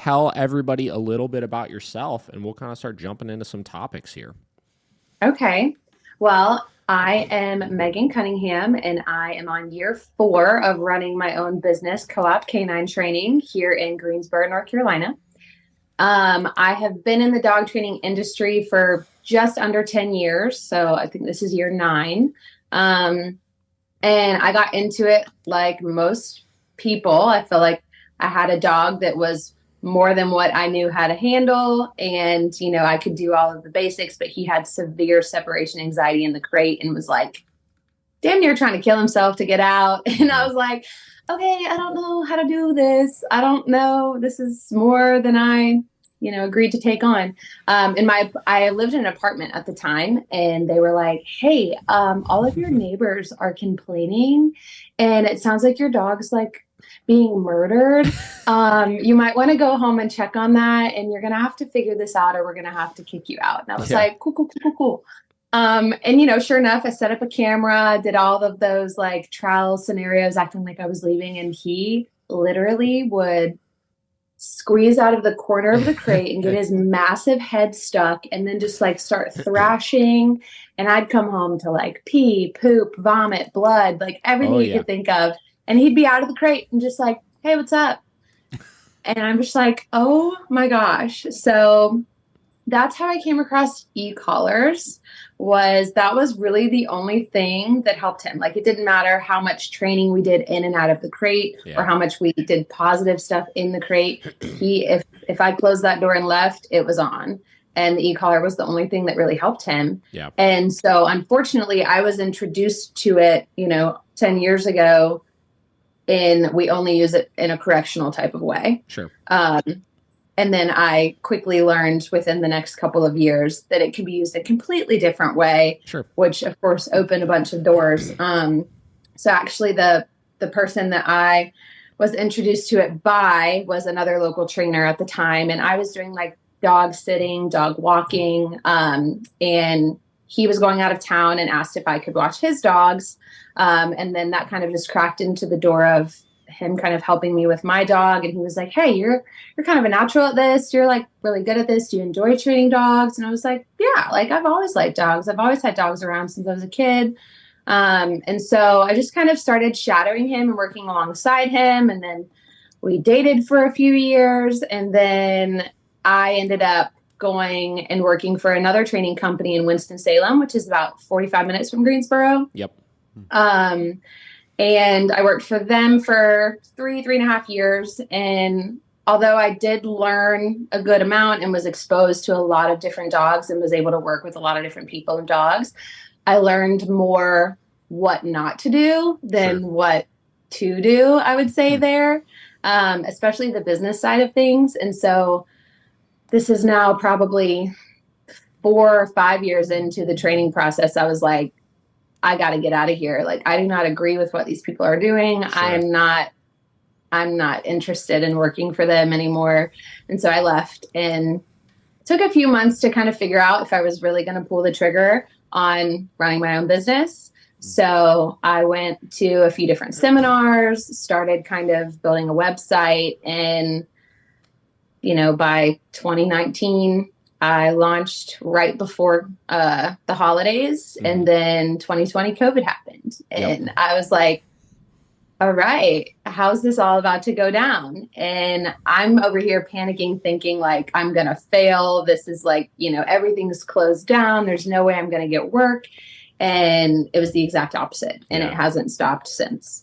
tell everybody a little bit about yourself, and we'll kind of start jumping into some topics here. Okay. Well, I am Megan Cunningham, and I am on year 4 of running my own business, Co-op Canine Training, here in Greensboro, North Carolina. I have been in the dog training industry for just under 10 years. So I think this is year 9. And I got into it like most people. I feel like I had a dog that was more than what I knew how to handle. And, I could do all of the basics, but he had severe separation anxiety in the crate and was like damn near trying to kill himself to get out. And I was like, okay, I don't know how to do this. I don't know. This is more than I, agreed to take on. I lived in an apartment at the time, and they were like, hey, all of your neighbors are complaining, and it sounds like your dog's like being murdered. You might want to go home and check on that, and you're going to have to figure this out, or we're going to have to kick you out. And I was like, cool. And sure enough, I set up a camera, did all of those like trial scenarios, acting like I was leaving. And he literally would squeeze out of the corner of the crate and get his massive head stuck, and then just like start thrashing. And I'd come home to like pee, poop, vomit, blood, like everything you could think of. And he'd be out of the crate and just like, hey, what's up? And I'm just like, oh my gosh. So that's how I came across e-collars. That was really the only thing that helped him. Like, it didn't matter how much training we did in and out of the crate or how much we did positive stuff in the crate. If I closed that door and left, it was on. And the e-collar was the only thing that really helped him. Yeah. And so unfortunately, I was introduced to it, 10 years ago, and we only use it in a correctional type of way. Sure. And then I quickly learned within the next couple of years that it can be used a completely different way, which of course opened a bunch of doors. So actually the person that I was introduced to it by was another local trainer at the time. And I was doing like dog sitting, dog walking. And he was going out of town and asked if I could watch his dogs. And then that kind of just cracked into the door of him kind of helping me with my dog. And he was like, hey, you're kind of a natural at this. You're like really good at this. Do you enjoy training dogs? And I was like, yeah, like I've always liked dogs. I've always had dogs around since I was a kid. And so I just kind of started shadowing him and working alongside him. And then we dated for a few years. And then I ended up going and working for another training company in Winston-Salem, which is about 45 minutes from Greensboro. Yep. And I worked for them for 3.5 years. And although I did learn a good amount and was exposed to a lot of different dogs and was able to work with a lot of different people and dogs, I learned more what not to do than what to do, I would say there, especially the business side of things. And so this is now probably 4 or 5 years into the training process. I was like, I got to get out of here. Like, I do not agree with what these people are doing. I'm not interested in working for them anymore. And so I left, and took a few months to kind of figure out if I was really going to pull the trigger on running my own business. So I went to a few different seminars, started kind of building a website, and, by 2019, I launched right before the holidays, and then 2020 COVID happened. And I was like, all right, how's this all about to go down? And I'm over here panicking, thinking like I'm going to fail. This is like, everything's closed down. There's no way I'm going to get work. And it was the exact opposite. And it hasn't stopped since.